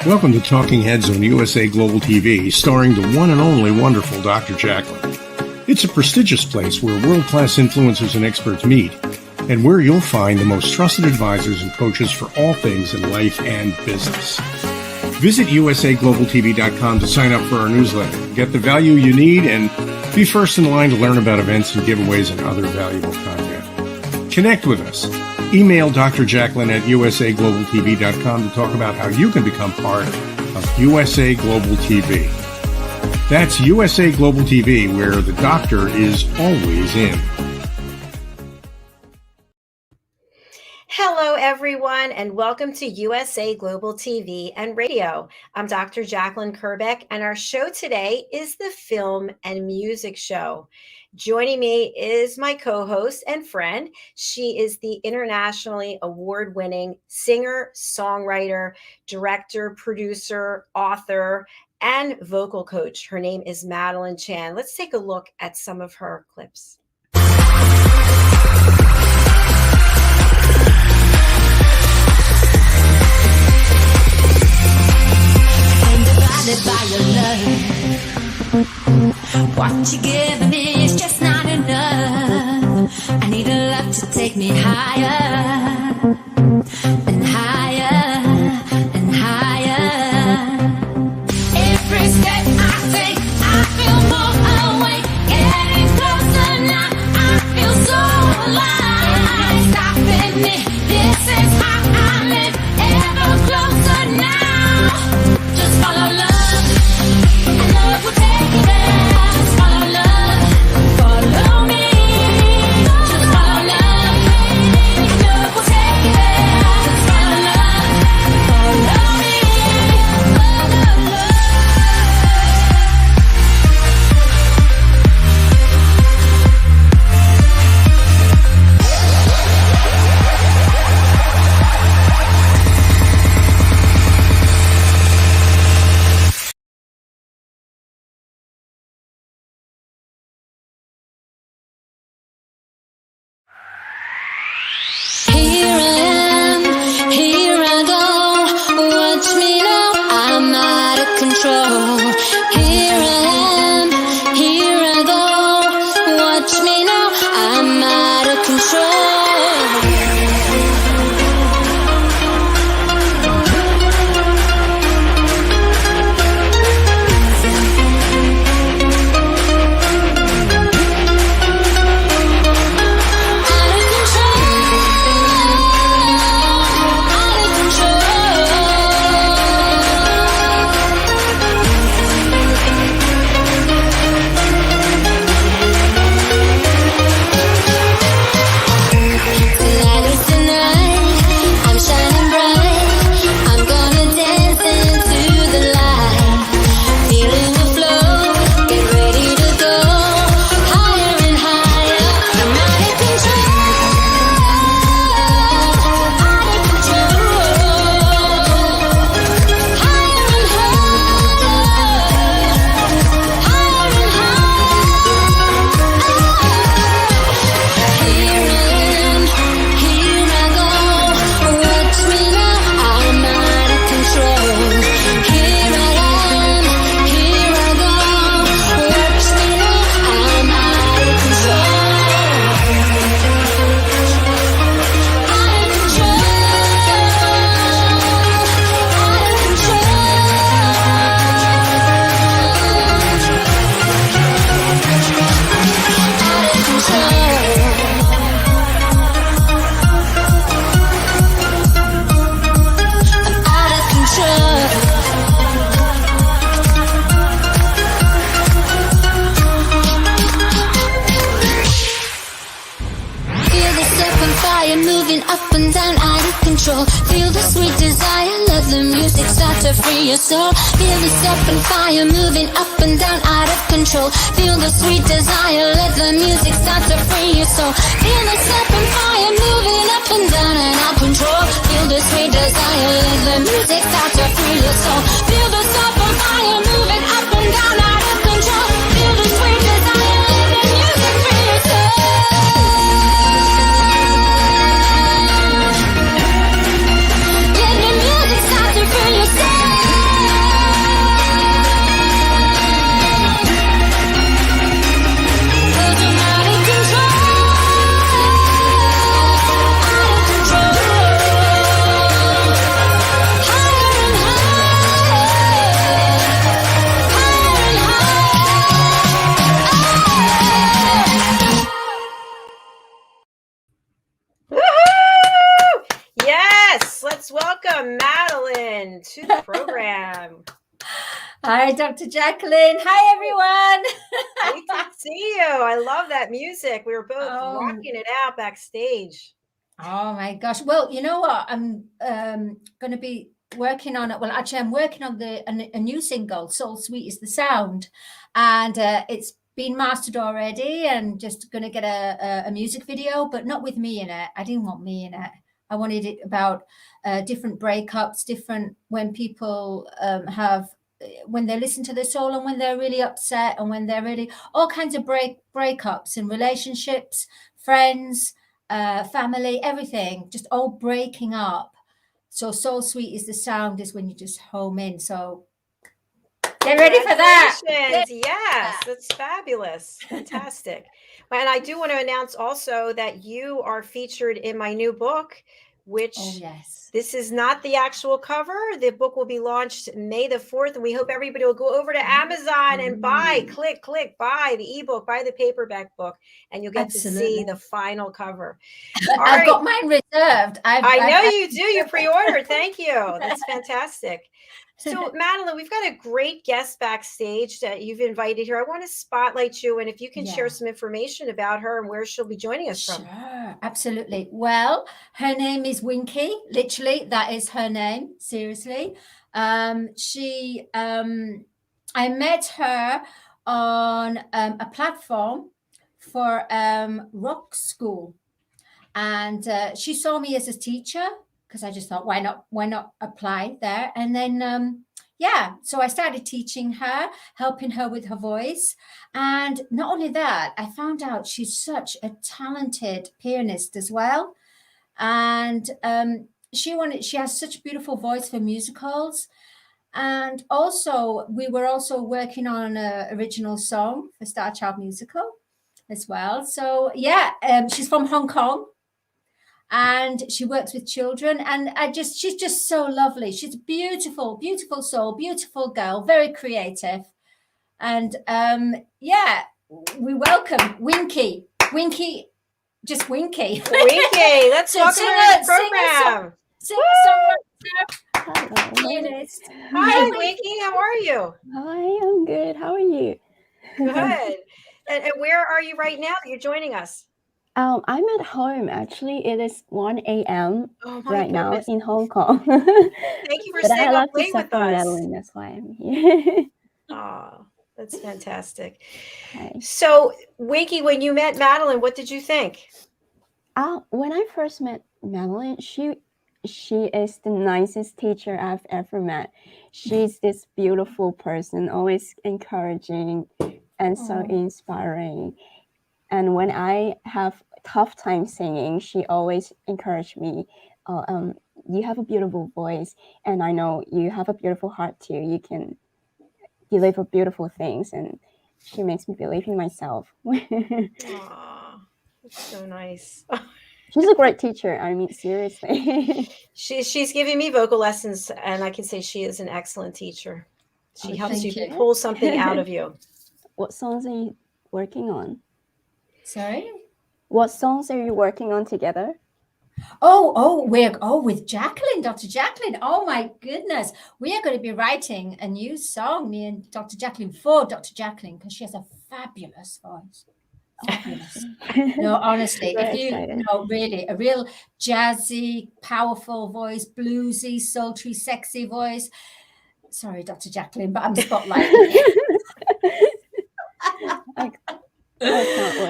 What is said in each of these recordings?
Welcome to Talking Heads on USA Global TV, starring the one and only wonderful Dr. JACALYN. It's a prestigious place where world-class influencers and experts meet, and where you'll find the most trusted advisors and coaches for all things in life and business. Visit usaglobaltv.com to sign up for our newsletter, get the value you need, and be first in line to learn about events and giveaways and other valuable content. Connect with us. Email Dr. JACALYN at usaglobaltv.com to talk about how you can become part of USA Global TV. That's USA Global TV, where the doctor is always in. Hello, everyone, and welcome to USA Global TV and Radio. I'm Dr. JACALYN KERBECK, and our show today is the Film and Music Show. Joining me is my co-host and friend. She is the internationally award-winning singer, songwriter, director, producer, author, and vocal coach. Her name is Madalene Chan. Let's take a look at some of her clips. By your love, what you giving me is just not enough. I need a love to take me higher and higher and higher. Every step I take, I feel more awake. Getting closer now, I feel so alive. Stopping me, this is how I live. Ever closer now, just follow love. Love will take you there. Just follow love. Follow me. Just follow love. Love will take you there. Just follow love. Follow me. Follow love. Let the music start to free yourself. program. Hi, Dr. Jacqueline. Hi, everyone. Great to see you. I love that music. We were both rocking it out backstage. Oh my gosh. Well, you know what? I'm going to be working on it. Well, actually, I'm working on a new single, Soul Sweet is the Sound. And it's been mastered already and just going to get a music video, but not with me in it. I didn't want me in it. I wanted it about different breakups, different when people when they listen to the soul and when they're really upset and when they're really all kinds of breakups and relationships, friends, family, everything, just all breaking up. So Soul Sweet is the Sound is when you just home in. So get ready for that. Yes, that's fabulous. Fantastic. And I do want to announce also that you are featured in my new book, which this is not the actual cover. The book will be launched May the 4th, and we hope everybody will go over to Amazon and buy, click, buy the ebook, buy the paperback book, and you'll get to see the final cover. I've got mine reserved. I know you do. You pre-ordered. Thank you. That's fantastic. So, Madeline, we've got a great guest backstage that you've invited here. I want to spotlight you, and if you can share some information about her and where she'll be joining us from. Sure, absolutely. Well, her name is Winky. Literally, that is her name. Seriously. I met her on a platform for rock school. And she saw me as a teacher because I just thought, why not apply there? And then, so I started teaching her, helping her with her voice. And not only that, I found out she's such a talented pianist as well. And she has such a beautiful voice for musicals. And also, we were also working on an original song for Star Child Musical as well. So, she's from Hong Kong. And she works with children, and she's just so lovely. She's a beautiful, beautiful soul, beautiful girl, very creative. And we welcome Winky. Just Winky. Winky, let's welcome her to the program. Sing a song. Hi, Winky, how are you? Hi, I'm good. How are you? Good. And where are you right now that you're joining us? I'm at home. Actually, it is 1 a.m. right now in Hong Kong. Thank you for staying up late with us. Madeline, that's why I'm here. Oh, that's fantastic. Hi. So, Winky, when you met Madeline, what did you think? When I first met Madeline, she is the nicest teacher I've ever met. She's this beautiful person, always encouraging and so inspiring. And when I have a tough time singing, she always encouraged me. You have a beautiful voice, and I know you have a beautiful heart too. You can deliver beautiful things, and she makes me believe in myself. Aw, that's so nice. She's a great teacher. I mean, seriously. She's giving me vocal lessons, and I can say she is an excellent teacher. She helps you pull something out of you. What songs are you working on? Sorry? What songs are you working on together? We're with JACALYN, Dr. JACALYN. Oh my goodness. We are going to be writing a new song, me and Dr. JACALYN, for Dr. JACALYN, because she has a fabulous voice. Fabulous. No, honestly, really, a real jazzy, powerful voice, bluesy, sultry, sexy voice. Sorry, Dr. JACALYN, but I'm spotlighting you.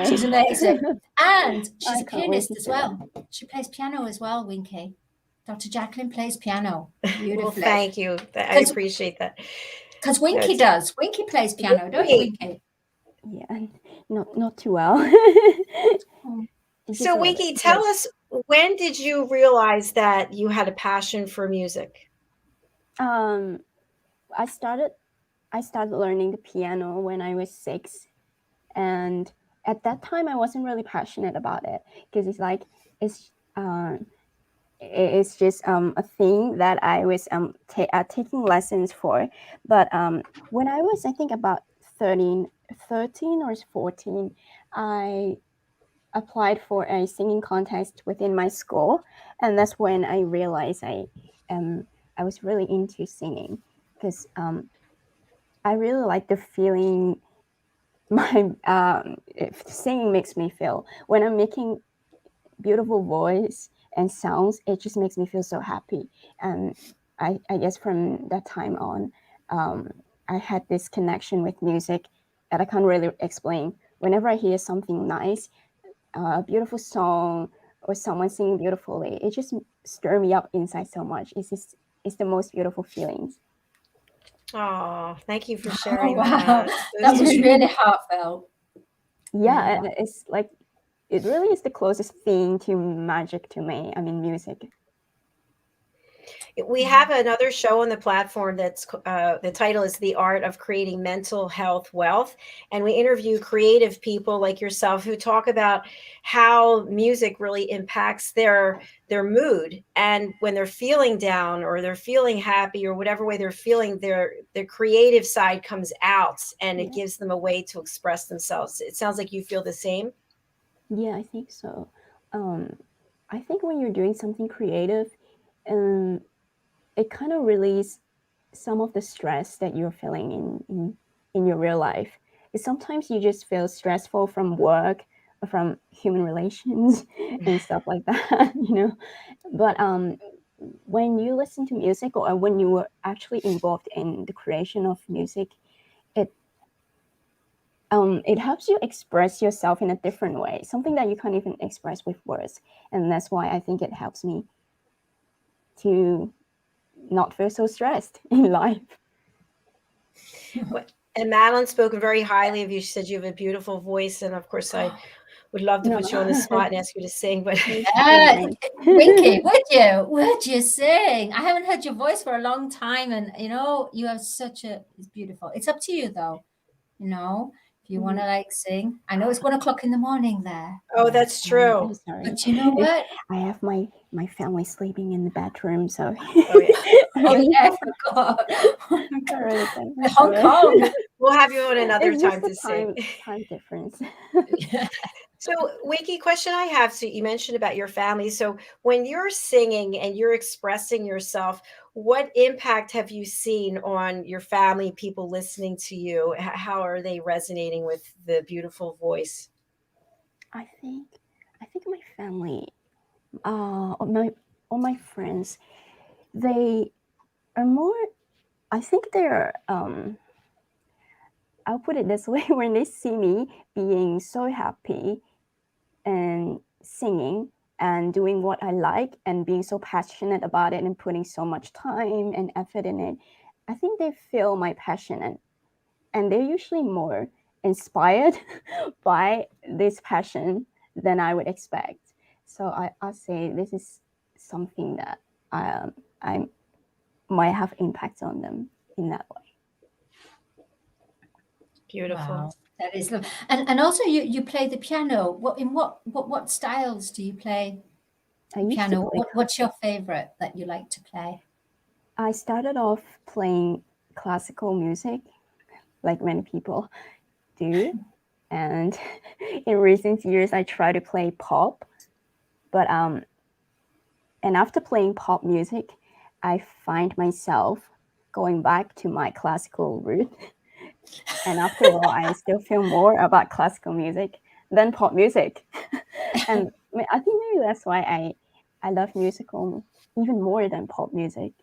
She's amazing. And she's a pianist as well. She plays piano as well, Winky. Dr. JACALYN plays piano beautifully. Well, thank you. I appreciate that. Because Winky does. Winky plays piano, don't you, Winky? Yeah, not too well. So, Winky, tell us, when did you realize that you had a passion for music? I started learning the piano when I was 6. And at that time, I wasn't really passionate about it because it's just a thing that I was taking lessons for. But when I was, I think, about 13 or 14, I applied for a singing contest within my school, and that's when I realized I was really into singing. because I really like the feeling my if singing makes me feel when I'm making beautiful voice and sounds. It just makes me feel so happy, and I guess from that time on, I had this connection with music that I can't really explain. Whenever I hear something nice, a beautiful song or someone singing beautifully, it just stir me up inside so much. It's the most beautiful feelings. Oh, thank you for Oh, sharing wow. that. That was really heartfelt. Yeah, and it's like it really is the closest thing to magic to me. I mean, music. We have another show on the platform that's the title is The Art of Creating Mental Health Wealth. And we interview creative people like yourself who talk about how music really impacts their mood. And when they're feeling down or they're feeling happy or whatever way they're feeling, their creative side comes out and it gives them a way to express themselves. It sounds like you feel the same. Yeah, I think so. I think when you're doing something creative, it kind of release some of the stress that you're feeling in your real life. Sometimes you just feel stressful from work or from human relations and stuff like that, you know. But when you listen to music or when you were actually involved in the creation of music, it helps you express yourself in a different way, something that you can't even express with words. And that's why I think it helps me to not feel so stressed in life. And Madeline spoke very highly of you. She said you have a beautiful voice. And of course, I would love to No. put you on the spot and ask you to sing, but Winky, would you sing? I haven't heard your voice for a long time, and you have it's beautiful. It's up to you though, if you want to like sing. I know it's 1 o'clock in the morning there. oh, that's true. I'm sorry. But you know what? I have my family sleeping in the bedroom, so Oh, yeah. Oh yeah, I forgot. Hong Kong. We'll have you on another It's time just to the sing. time difference. So, Winky, question I have. So, you mentioned about your family. So, when you're singing and you're expressing yourself, what impact have you seen on your family, people listening to you? How are they resonating with the beautiful voice? I think my family, all my friends, they are more. I think they're. I'll put it this way: when they see me being so happy and singing and doing what I like and being so passionate about it and putting so much time and effort in it, I think they feel my passion and they're usually more inspired by this passion than I would expect. So I'll say this is something that I might have impact on them in that way. Beautiful. Wow, that is lovely. And also you play the piano. What styles do you play piano? What's your favorite that you like to play? I started off playing classical music, like many people do, and in recent years I try to play pop. But and after playing pop music, I find myself going back to my classical root. And after all, I still feel more about classical music than pop music. And I think maybe that's why I love musical even more than pop music.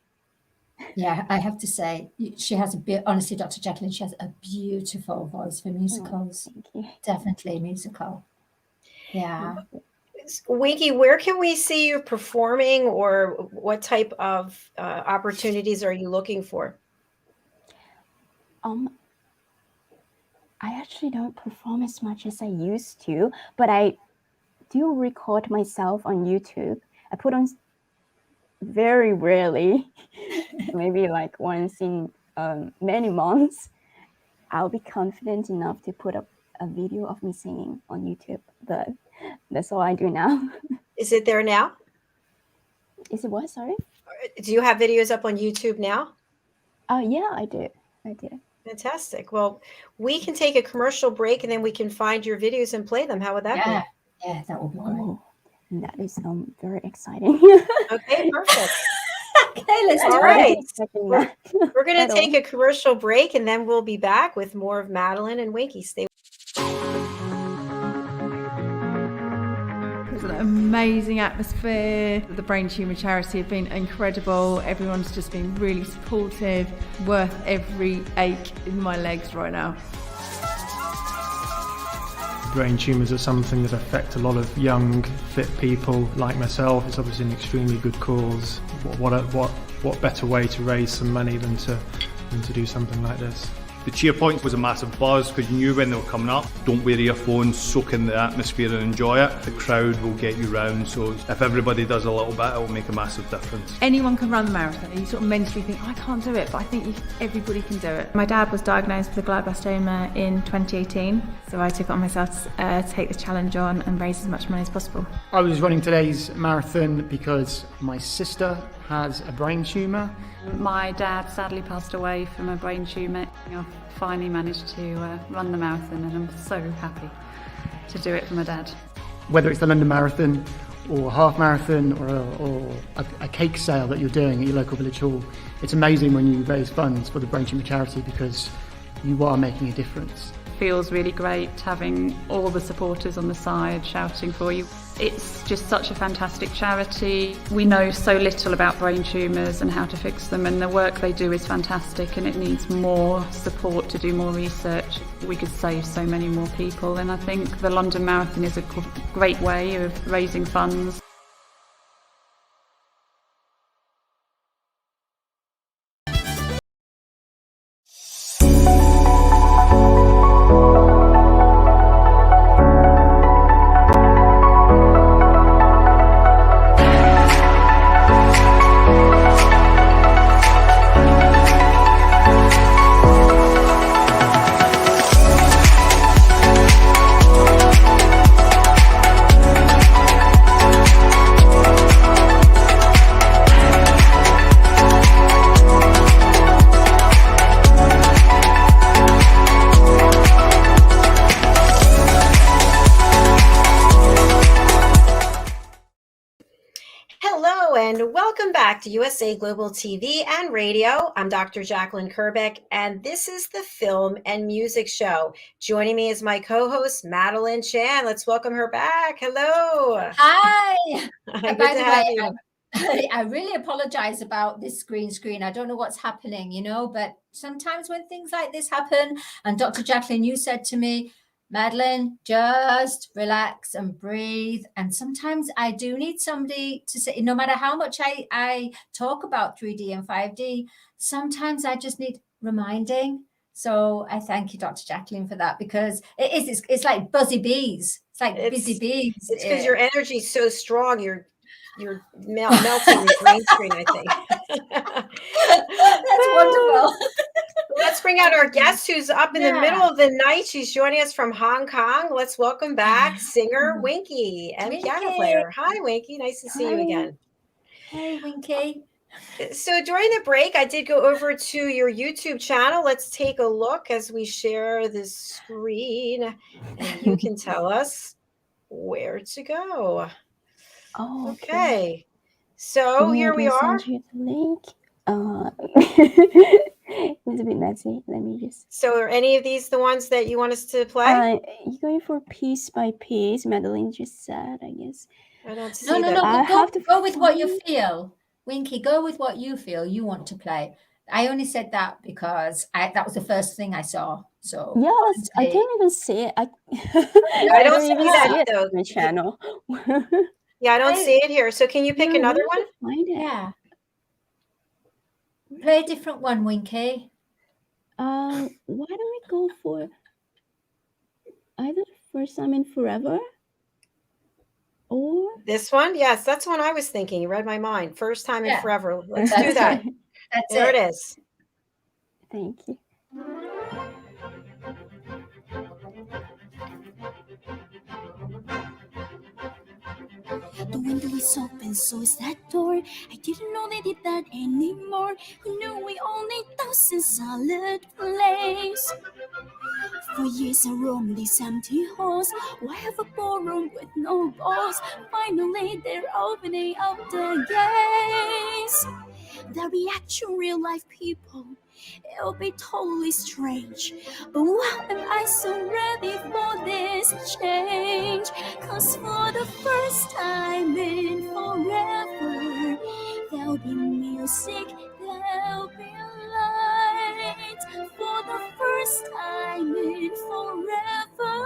Yeah, I have to say, she has honestly, Dr. JACALYN, she has a beautiful voice for musicals. Thank you. Definitely musical. Yeah. Winky, where can we see you performing, or what type of opportunities are you looking for? I actually don't perform as much as I used to, but I do record myself on YouTube. I put on very rarely, maybe like once in many months. I'll be confident enough to put up a video of me singing on YouTube, but that's all I do now. Is it there now? Is it what? Sorry? Do you have videos up on YouTube now? Yeah, I do. Fantastic. Well, we can take a commercial break and then we can find your videos and play them. How would that be? Yeah, that would be great. That is very exciting. Okay, perfect. Okay, let's All do right. it. Expecting that We're going at to all. take a commercial break and then we'll be back with more of Madeline and Winky. Stay. It was an amazing atmosphere. The Brain Tumour Charity have been incredible. Everyone's just been really supportive, worth every ache in my legs right now. Brain tumours are something that affect a lot of young, fit people like myself. It's obviously an extremely good cause. What better way to raise some money than to do something like this? The cheer point was a massive buzz because you knew when they were coming up. Don't wear earphones, soak in the atmosphere and enjoy it. The crowd will get you round, so if everybody does a little bit, it will make a massive difference. Anyone can run the marathon. You sort of mentally think, I can't do it, but I think everybody can do it. My dad was diagnosed with a glioblastoma in 2018, so I took it on myself to take the challenge on and raise as much money as possible. I was running today's marathon because my sister has a brain tumour. My dad sadly passed away from a brain tumour. I finally managed to run the marathon, and I'm so happy to do it for my dad. Whether it's the London Marathon or a half marathon or a cake sale that you're doing at your local village hall, it's amazing when you raise funds for the Brain Tumour Charity because you are making a difference. Feels really great having all the supporters on the side shouting for you. It's just such a fantastic charity. We know so little about brain tumours and how to fix them, and the work they do is fantastic, and it needs more support to do more research. We could save so many more people, and I think the London Marathon is a great way of raising funds. Hello and welcome back to USA Global TV and Radio. I'm Dr. JACALYN KERBECK, and this is the Film and Music Show. Joining me is my co-host, Madeline Chan. Let's welcome her back. Hello. Hi. Good By to the have way, you. I really apologize about this screen. I don't know what's happening, but sometimes when things like this happen, and Dr. JACALYN, you said to me, Madeline, just relax and breathe. And sometimes I do need somebody to say, no matter how much I talk about 3D and 5D, sometimes I just need reminding. So I thank you, Dr. JACALYN, for that, because it's like buzzy bees. It's like busy bees. It's because your energy is so strong. You're melting the green screen, I think. That's wonderful. Let's bring out our guest who's up in the middle of the night. She's joining us from Hong Kong. Let's welcome back singer Winky and piano player. Hi, Winky. Nice to see you again. Hey, Winky. So during the break, I did go over to your YouTube channel. Let's take a look as we share the screen, and you can tell us where to go. Oh, okay. So here we are. Send you the link. It's a bit messy. Let me just. So are any of these the ones that you want us to play? You're going for piece by piece. Madeline just said, I guess. I don't see No. that. Go with what you feel. Winky, go with what you feel you want to play. I only said that because that was the first thing I saw. So yes, I can't even see it. I don't see that though. On the channel. Yeah, I don't see it here. So can you pick another one? Find it. Yeah. Play a different one, Winky. Why don't we go for either First Time in Forever or this one? Yes, that's one I was thinking. You read my mind. First Time in Forever. Let's do that. That's there it is. Thank you. The window is open, so is that door. I didn't know they did that anymore. Who knew we all need thousands solid place? For years I roamed these empty halls. Why have a ballroom with no walls? Finally they're opening up the gates. They'll be actual real life people. It'll be totally strange. But why am I so ready for this change? 'Cause for the first time in forever, there'll be music, there'll be light. For the first time in forever,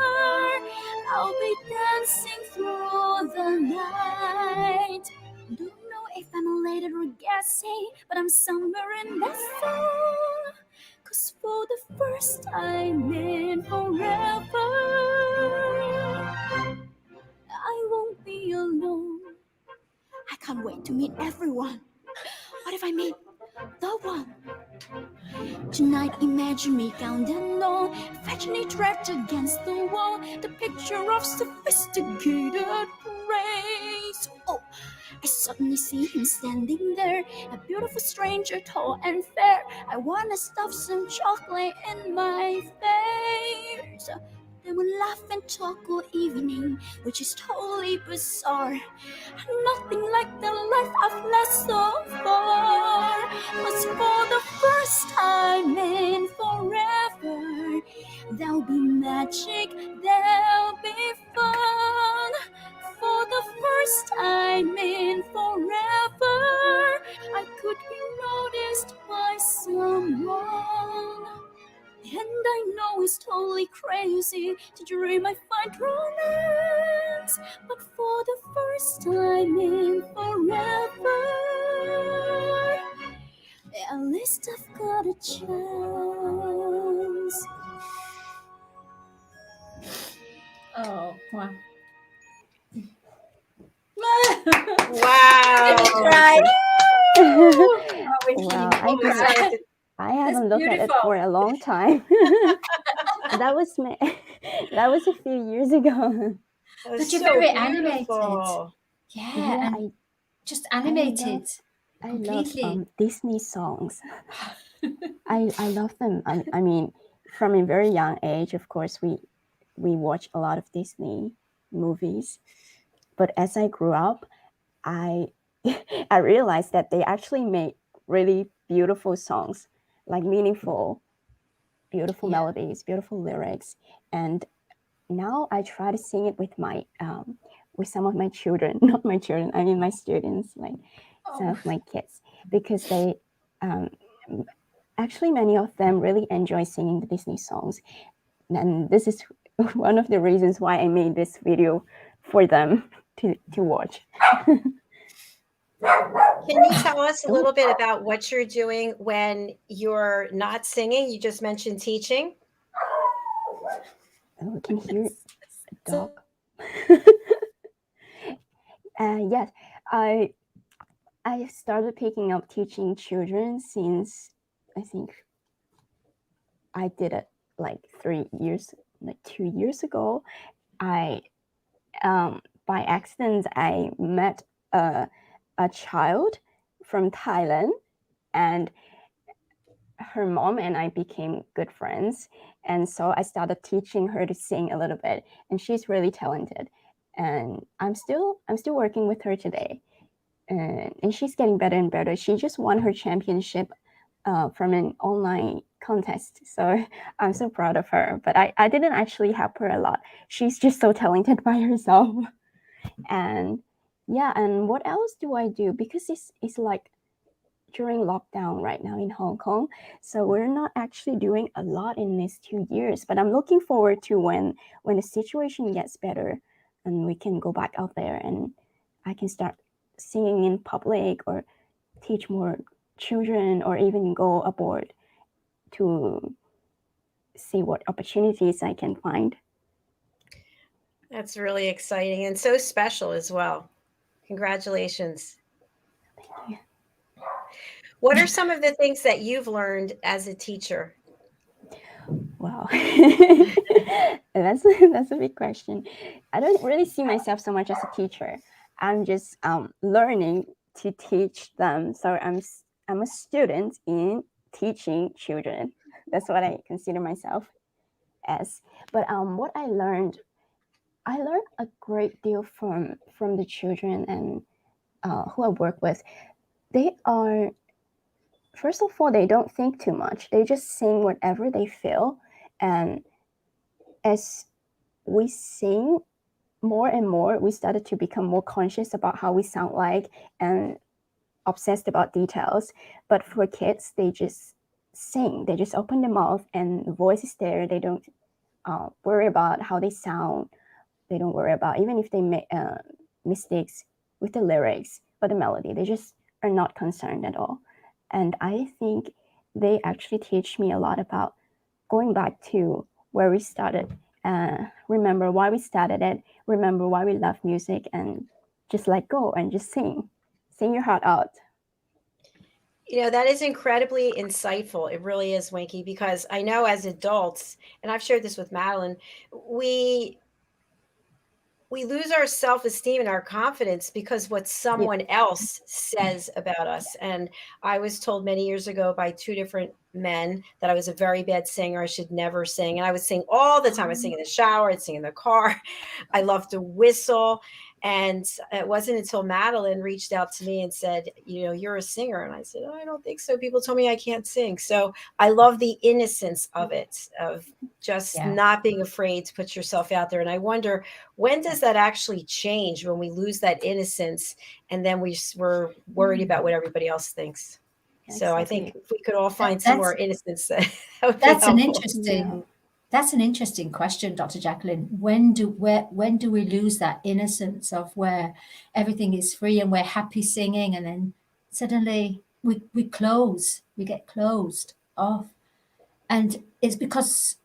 I'll be dancing through the night. Don't know if I'm elated or gassy, but I'm somewhere in that zone. 'Cause for the first time in forever, I won't be alone. I can't wait to meet everyone. What if I meet the one? Tonight imagine me counting on, fashionably draped against the wall, the picture of sophisticated grace. Oh, I suddenly see him standing there, a beautiful stranger, tall and fair. I wanna stuff some chocolate in my face. They would laugh and talk all evening, which is totally bizarre. Nothing like the life I've led so far. But for the first time in forever, there'll be magic, there'll be fun. For the first time in forever, I could be noticed by someone. And I know it's totally crazy to dream I find romance, but for the first time in forever, at least I've got a chance. Oh, wow. Wow. Right. Wow, I haven't looked at it for a long time. That was a few years ago. But you're very animated. Yeah, and I just animated. I love completely. Disney songs. I love them. I mean, from a very young age, of course, we watch a lot of Disney movies. But as I grew up, I realized that they actually make really beautiful songs, like meaningful, beautiful melodies, beautiful lyrics. And now I try to sing it with my with some of my children, not my children, I mean my students, like some of my kids, because they actually many of them really enjoy singing the Disney songs. And this is one of the reasons why I made this video for them to watch. Can you tell us a little bit about what you're doing when you're not singing? You just mentioned teaching. Oh, I can hear a dog. Yes, I started picking up teaching children since I think I did it like 2 years ago. I by accident I met a child from Thailand, and her mom and I became good friends, and so I started teaching her to sing a little bit, and she's really talented, and I'm still working with her today, and she's getting better and better. She just won her championship from an online contest, so I'm so proud of her. But I didn't actually help her a lot. She's just so talented by herself. And yeah, and what else do I do? Because it's like during lockdown right now in Hong Kong, so we're not actually doing a lot in these 2 years, but I'm looking forward to when the situation gets better and we can go back out there and I can start singing in public or teach more children or even go abroad to see what opportunities I can find. That's really exciting and so special as well. Congratulations. Thank you. What are some of the things that you've learned as a teacher? Wow, that's a big question. I don't really see myself so much as a teacher. I'm just learning to teach them. So I'm a student in teaching children. That's what I consider myself as. But what I learned a great deal from the children and who I work with. They are first of all, they don't think too much. They just sing whatever they feel. And as we sing more and more, we started to become more conscious about how we sound like and obsessed about details. But for kids, they just sing. They just open their mouth and the voice is there. They don't worry about how they sound. They don't worry about even if they make mistakes with the lyrics or the melody. They just are not concerned at all. And I think they actually teach me a lot about going back to where we started. Remember why we started it. Remember why we love music, and just let go and just sing. Sing your heart out. That is incredibly insightful. It really is, Winky, because I know as adults, and I've shared this with Madeline, we lose our self-esteem and our confidence because what someone else says about us. And I was told many years ago by two different men that I was a very bad singer. I should never sing. And I would sing all the time. I sing in the shower. I'd sing in the car. I love to whistle. And it wasn't until Madeline reached out to me and said, you're a singer. And I said, I don't think so. People told me I can't sing. So I love the innocence of it, of just not being afraid to put yourself out there. And I wonder, when does that actually change, when we lose that innocence and then we're worried about what everybody else thinks? So I think if we could all find some more innocence, that would be helpful. That's an interesting question, Dr. Jacqueline. When do we lose that innocence of where everything is free and we're happy singing, and then suddenly we get closed off? And it's because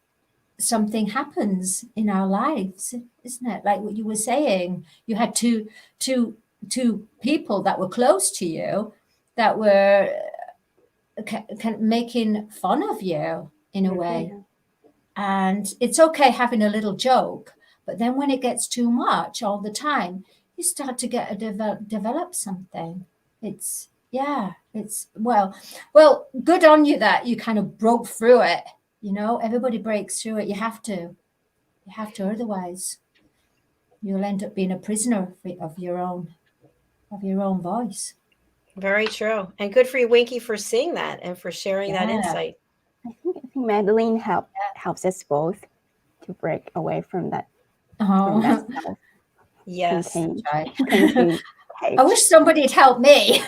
something happens in our lives, isn't it? Like what you were saying, you had two people that were close to you that were kind of making fun of you in a way. And it's okay having a little joke, but then when it gets too much all the time, you start to get develop something. Well, good on you that you kind of broke through it. Everybody breaks through it. You have to, otherwise you'll end up being a prisoner of your own voice. Very true. And good for you, Winky, for seeing that and for sharing that insight. I think Madeline helps us both to break away from that. Yes. I wish somebody had helped me.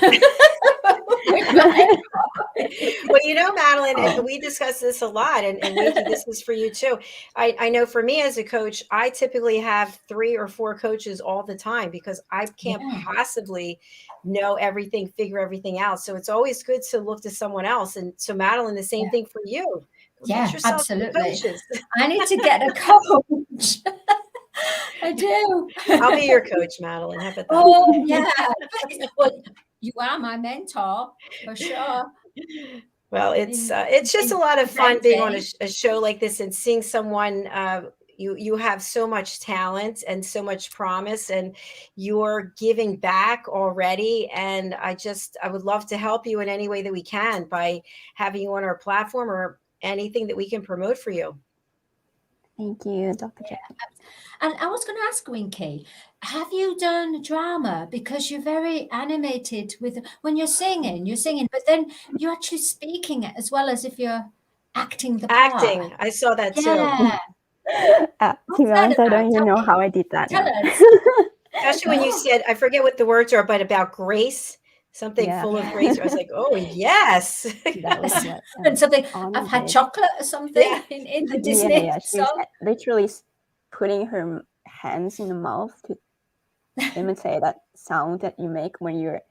Well, Madeline, and we discuss this a lot, and Winky, this is for you too. I know for me as a coach, I typically have 3 or 4 coaches all the time because I can't possibly know everything, figure everything out. So it's always good to look to someone else. And so Madeline, the same thing for you. Yeah, absolutely. I need to get a coach. I do. I'll be your coach, Madeline. How about that? Oh, yeah. Well, you are my mentor for sure. Well, it's just a lot of fun being on a show like this and seeing someone. You have so much talent and so much promise, and you're giving back already. And I would love to help you in any way that we can by having you on our platform or anything that we can promote for you. Thank you, Dr. Jacqueline. And I was going to ask Winky, have you done drama? Because you're very animated when you're singing, but then you're actually speaking it as well as if you're acting the part. Acting. I saw that too. To be honest, I don't even know how I did that. Tell us. Especially when you said, I forget what the words are, but about grace, something full of grace. I was like, oh, yes. That was and something, I've had chocolate or something in the Disney song. Literally putting her hands in the mouth to imitate that sound that you make when your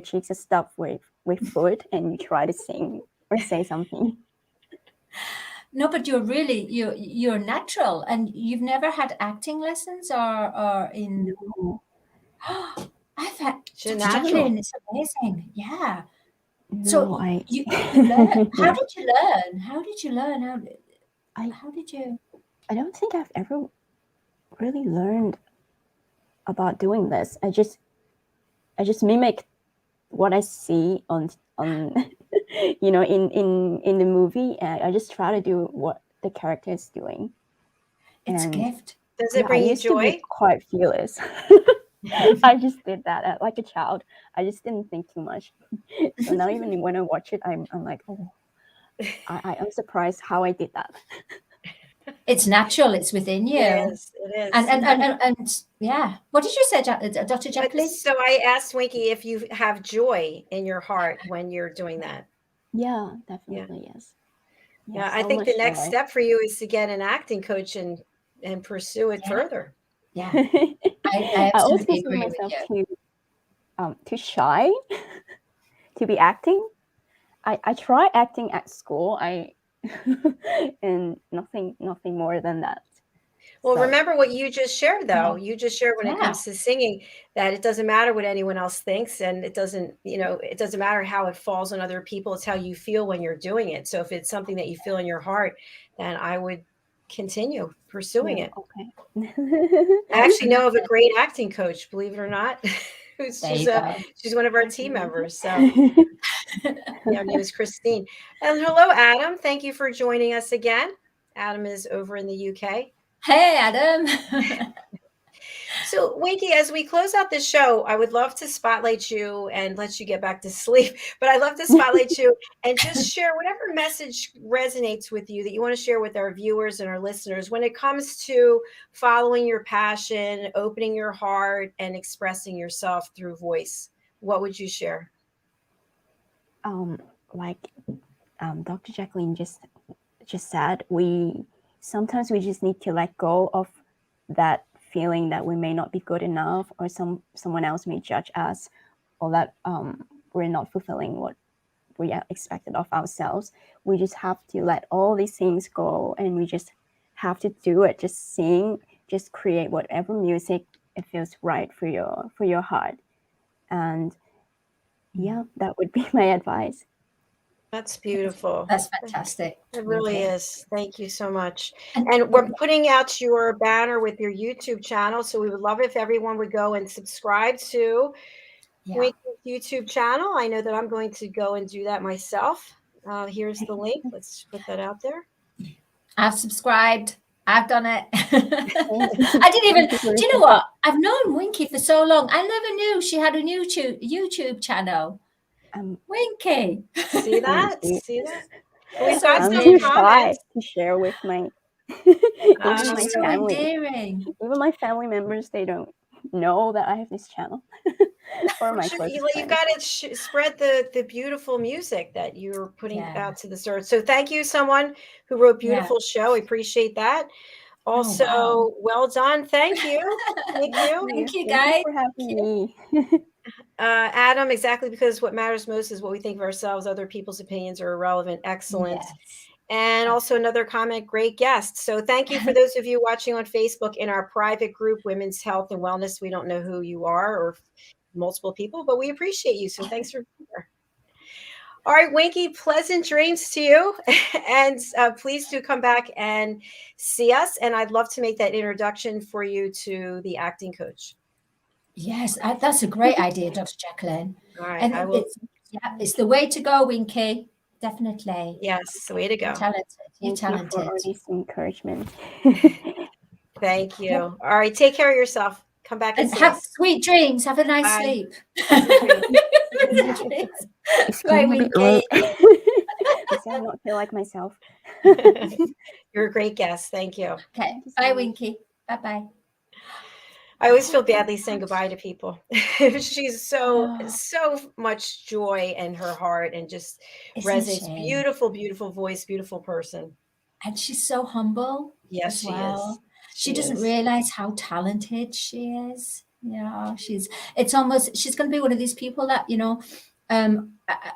cheeks are stuffed with food and you try to sing or say something. No, but you're natural, and you've never had acting lessons or in. No. I've had. Natural. It's amazing. Yeah. No, so you learn. How did you learn? How did you learn? How did you? I don't think I've ever really learned about doing this. I just mimic what I see on in the movie. I just try to do what the character is doing. It's a gift. Does it bring you joy? To be quite fearless. I just did that like a child. I just didn't think too much. So now even when I watch it, I'm like, oh, I'm surprised how I did that. It's natural. It's within you. It is. It is. And yeah. What did you say, Dr. JACALYN? So I asked Winky if you have joy in your heart when you're doing that. Yeah, definitely, yes. Yeah, I so think the much next joy. step for you is to get an acting coach and pursue it further. Yeah. I always absolutely consider agree with myself too shy to be acting. I tried acting at school. And nothing more than that. Well, So, remember what you just shared, though. Yeah. You just shared when it comes to singing that it doesn't matter what anyone else thinks, and it doesn't matter how it falls on other people. It's how you feel when you're doing it. So if it's something that you feel in your heart, then I would continue pursuing it. Okay. I actually know of a great acting coach, believe it or not. She's one of our team members. So her name is Christine. And hello, Adam. Thank you for joining us again. Adam is over in the UK. Hey, Adam. So, Winky, as we close out this show, I would love to spotlight you and let you get back to sleep. But I'd love to spotlight you and just share whatever message resonates with you that you want to share with our viewers and our listeners when it comes to following your passion, opening your heart, and expressing yourself through voice. What would you share? Like Dr. JACALYN just said, sometimes we just need to let go of that feeling that we may not be good enough, or someone else may judge us, or that we're not fulfilling what we are expected of ourselves. We just have to let all these things go, and we just have to do it. Just sing, just create whatever music it feels right for your heart. And yeah, that would be my advice. That's beautiful. That's fantastic. It really is. Thank you so much. And we're putting out your banner with your YouTube channel. So we would love if everyone would go and subscribe to Winky's YouTube channel. I know that I'm going to go and do that myself. Here's the link. Let's put that out there. I've subscribed. I've done it. I didn't even, do you know what? I've known Winky for so long. I never knew she had a YouTube channel. Winky. See that? See that? We've got some too shy to share with my so family. Endearing. Even my family members, they don't know that I have this channel. Or my you've got to spread the beautiful music that you're putting out to the earth. So thank you, someone who wrote beautiful show. I appreciate that. Also, well done. Thank you. Thank you. Thank you, guys. Thank you for having me. Adam, exactly, because what matters most is what we think of ourselves. Other people's opinions are irrelevant. Excellent. Yes. And also another comment, great guest. So thank you for those of you watching on Facebook in our private group, Women's Health and Wellness. We don't know who you are or multiple people, but we appreciate you. So thanks for being here. All right, Winky, pleasant dreams to you. And please do come back and see us. And I'd love to make that introduction for you to the acting coach. Yes, that's a great idea, Dr. JACALYN. All right, and it's the way to go, Winky. Definitely. Yes, the way to go. You're talented. Thank you for all this encouragement. Thank you. All right, take care of yourself. Come back and have sweet dreams. Have a nice sleep. Bye, Winky. I not feel like myself. You're a great guest. Thank you. Okay. Bye, Winky. Bye-bye. I always feel badly saying goodbye to people. She's so much joy in her heart and just resonates. Beautiful, beautiful voice, beautiful person. And she's so humble. Yes, she is. She doesn't realize how talented she is. You know, she's going to be one of these people that, you know,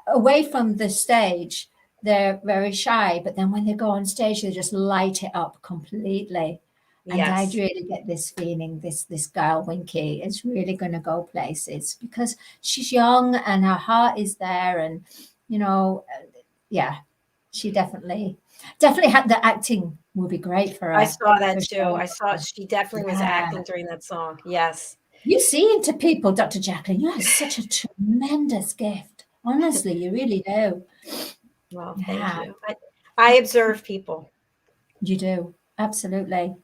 away from the stage, they're very shy, but then when they go on stage, they just light it up completely. And I really get this feeling, this girl, Winky, is really going to go places because she's young and her heart is there. And, you know, she definitely had the acting will be great for her. I saw that too. Sure. I saw she definitely was acting during that song. Yes. You see into people, Dr. JACALYN. You have such a tremendous gift. Honestly, you really do. Well, thank you. I observe people. You do. Absolutely.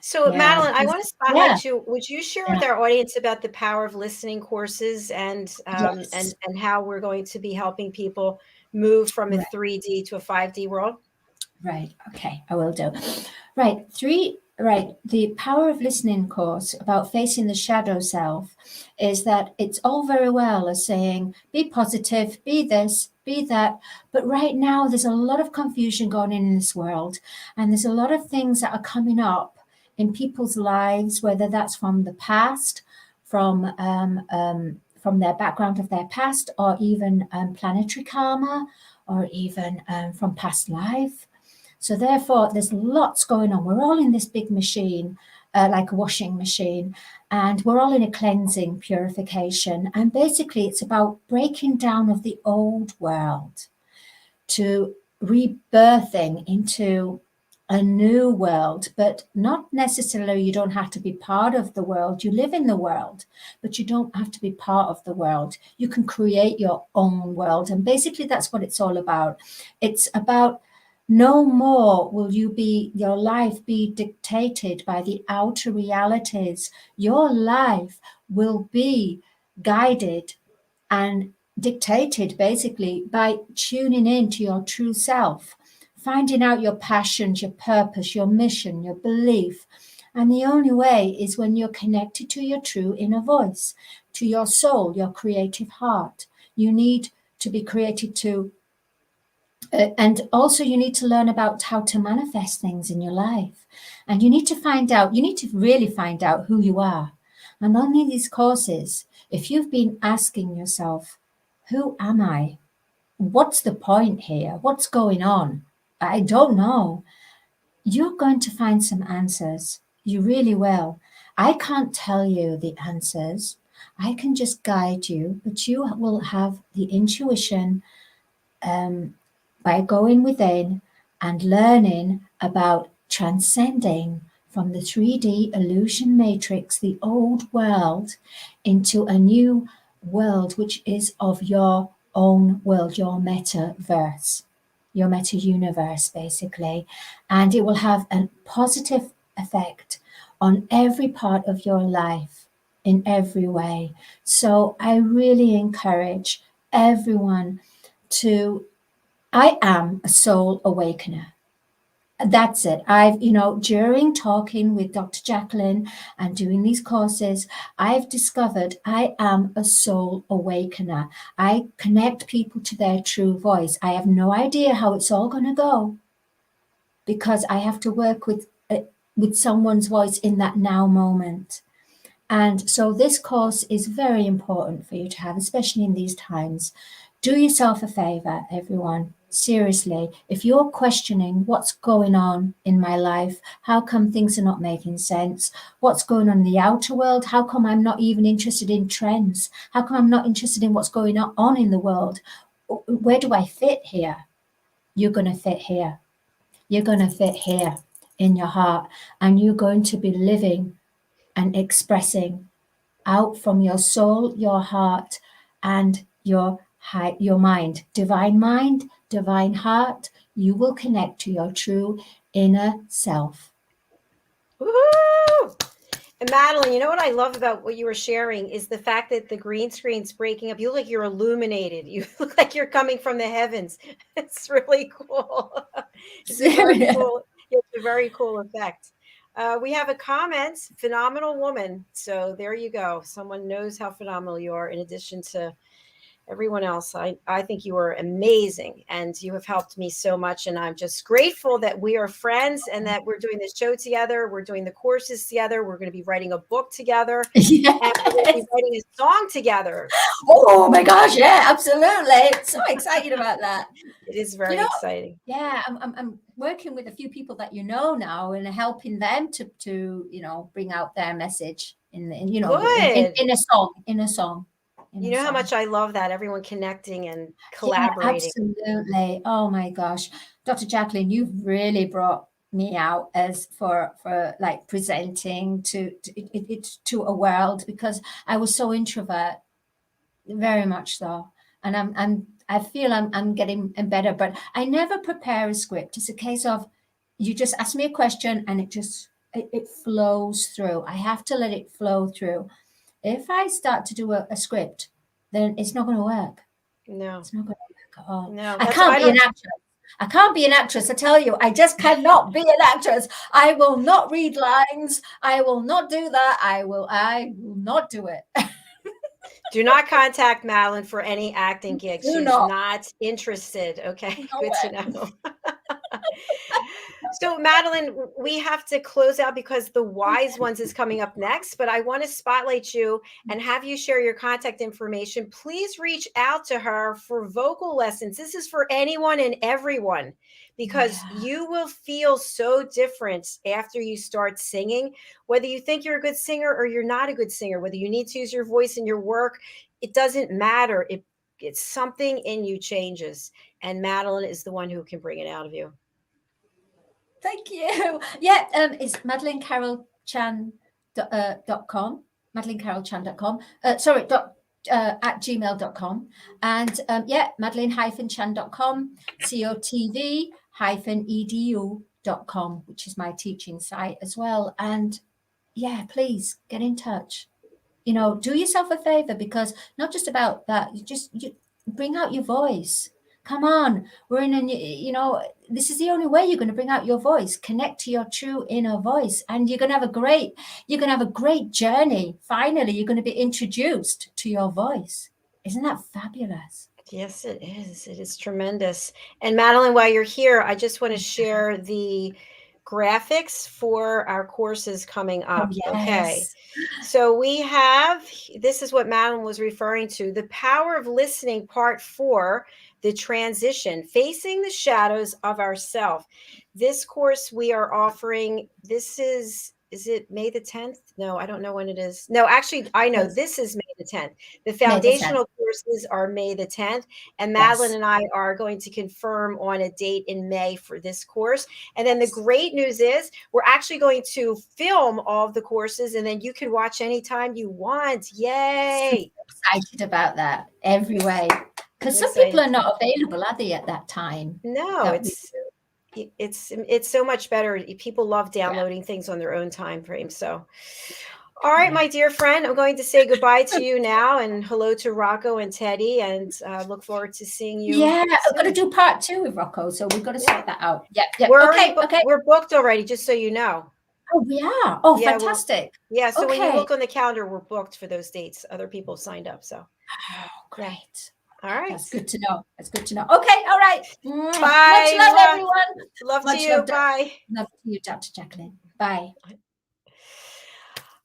So, Yeah, Madeline, I because- want to yeah, spotlight you. Would you share with yeah, our audience about the power of listening courses and yes, and how we're going to be helping people move from a right. 3D to a 5D world? Right. Okay, I will do. Right. Right. The power of listening course about facing the shadow self is that it's all very well as saying, be positive, be this, be that. But right now, there's a lot of confusion going on in this world. And there's a lot of things that are coming up in people's lives, whether that's from the past, from their background of their past, or even planetary karma, or even from past life. So therefore, there's lots going on. We're all in this big machine, like a washing machine, and we're all in a cleansing, purification. And basically, it's about breaking down of the old world to rebirthing into a new world, but not necessarily you don't have to be part of the world. You live in the world, but you don't have to be part of the world. You can create your own world. And basically, that's what it's all about. It's about no more will your life be dictated by the outer realities. Your life will be guided and dictated basically by tuning in to your true self, finding out your passions, your purpose, your mission, your belief. And the only way is when you're connected to your true inner voice, to your soul, your creative heart. You need to be created to and also you need to learn about how to manifest things in your life. And you need to really find out who you are. And on these courses, if you've been asking yourself, who am I? What's the point here? What's going on? I don't know. You're going to find some answers. You really will. I can't tell you the answers. I can just guide you, but you will have the intuition by going within and learning about transcending from the 3D illusion matrix, the old world, into a new world, which is of your own world, your metaverse, your meta universe, basically. And it will have a positive effect on every part of your life in every way. So I really encourage everyone to I am a soul awakener. That's it. During talking with Dr. JACALYN and doing these courses, I've discovered I am a soul awakener. I connect people to their true voice. I have no idea how it's all going to go because I have to work with someone's voice in that now moment. And so this course is very important for you to have, especially in these times. Do yourself a favor, everyone. Seriously, if you're questioning what's going on in my life, how come things are not making sense? What's going on in the outer world? How come I'm not even interested in trends? How come I'm not interested in what's going on in the world? Where do I fit here? You're going to fit here. You're going to fit here in your heart, and you're going to be living and expressing out from your soul, your heart, and your mind, divine heart. You will connect to your true inner self. Woo! And Madeline, you know what I love about what you were sharing is the fact that the green screen's breaking up. You look like you're illuminated. You look like you're coming from the heavens. It's really cool. It's a very cool. It's a very cool effect. We have a comment, phenomenal woman. So there you go. Someone knows how phenomenal you are in addition to everyone else. I think you are amazing and you have helped me so much. And I'm just grateful that we are friends and that we're doing this show together. We're doing the courses together. We're going to be writing a book together. Yes. And we're going to be writing a song together. Oh my gosh, yeah, absolutely. So excited about that. It is very exciting. Yeah, I'm working with a few people that you know now and helping them to bring out their message in a song. You know how much I love that, everyone connecting and collaborating. Yeah, absolutely. Oh my gosh. Dr. JACALYN, you've really brought me out as for like presenting to a world, because I was so introvert, very much so. And I feel I'm getting better, but I never prepare a script. It's a case of you just ask me a question and it just it flows through. I have to let it flow through. If I start to do a script, then it's not going to work. No, It's not going to work at all. no. I can't be an actress. I can't be an actress. I tell you, I just cannot be an actress. I will not read lines. I will not do that. I will not do it. Do not contact Madeline for any acting gigs. Do She's not. not interested. Okay, No good way. to know. So, Madeline, we have to close out because the Wise Ones is coming up next, but I want to spotlight you and have you share your contact information. Please reach out to her for vocal lessons. This is for anyone and everyone because you will feel so different after you start singing, whether you think you're a good singer or you're not a good singer, whether you need to use your voice in your work, it doesn't matter. It's something in you changes, and Madeline is the one who can bring it out of you. Thank you. Yeah, it's MadeleineCarrollChan.com, MadeleineCarrollChan.com. Sorry, at gmail.com. And yeah, Madeleine-Chan.com, COTV-edu.com, which is my teaching site as well. And yeah, please get in touch. You know, do yourself a favor, because not just about that, you bring out your voice. Come on, we're in a, you know, this is the only way you're going to bring out your voice. Connect to your true inner voice, and you're going to have a great journey. Finally, you're going to be introduced to your voice. Isn't that fabulous? Yes, it is. It is tremendous. And Madeline, while you're here, I just want to share the graphics for our courses coming up. yes. Okay. So we have, this is what Madeline was referring to, The Power of Listening, Part 4, The Transition, Facing the Shadows of Ourself. This course we are offering, this is it May the 10th? No, I don't know when it is. No, actually, I know this is May the 10th. The foundational courses are May the 10th, and Madeline and I are going to confirm on a date in May for this course. And then the great news is we're actually going to film all of the courses, and then you can watch anytime you want. Yay! So excited about that every way, because some people are not available, are they, at that time? No, it's so much better. People love downloading things on their own time frame. So, all right, my dear friend, I'm going to say goodbye to you now, and hello to Rocco and Teddy, and look forward to seeing you. Yeah, I've got to do part 2 with Rocco, so we've got to sort that out. Yeah. We're we're booked already, just so you know. Oh, we are. Oh, yeah, fantastic. Yeah, so when you look on the calendar, we're booked for those dates. Other people signed up, so. Oh, great. All right. That's good to know. That's good to know. Okay. All right. Bye. Much love, everyone. Love to you. Bye. Love to you, Dr. JACALYN. Bye.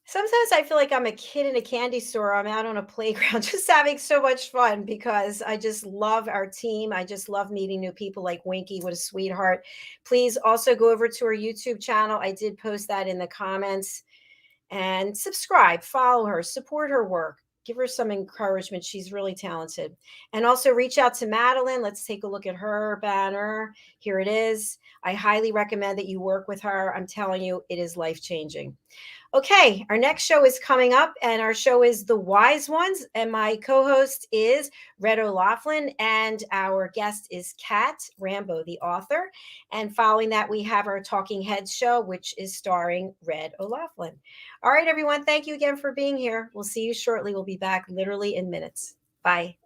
Sometimes I feel like I'm a kid in a candy store. I'm out on a playground just having so much fun because I just love our team. I just love meeting new people like Winky. What a sweetheart. Please also go over to our YouTube channel. I did post that in the comments, and subscribe, follow her, support her work. Give her some encouragement. She's really talented. And also reach out to Madeline. Let's take a look at her banner. Here it is. I highly recommend that you work with her. I'm telling you, it is life-changing. Okay, our next show is coming up, and our show is The Wise Ones, and my co-host is Red O'Loughlin, and our guest is Kat Rambo, the author. And following that, we have our Talking Heads show, which is starring Red O'Loughlin. All right, everyone, thank you again for being here. We'll see you shortly. We'll be back literally in minutes. Bye.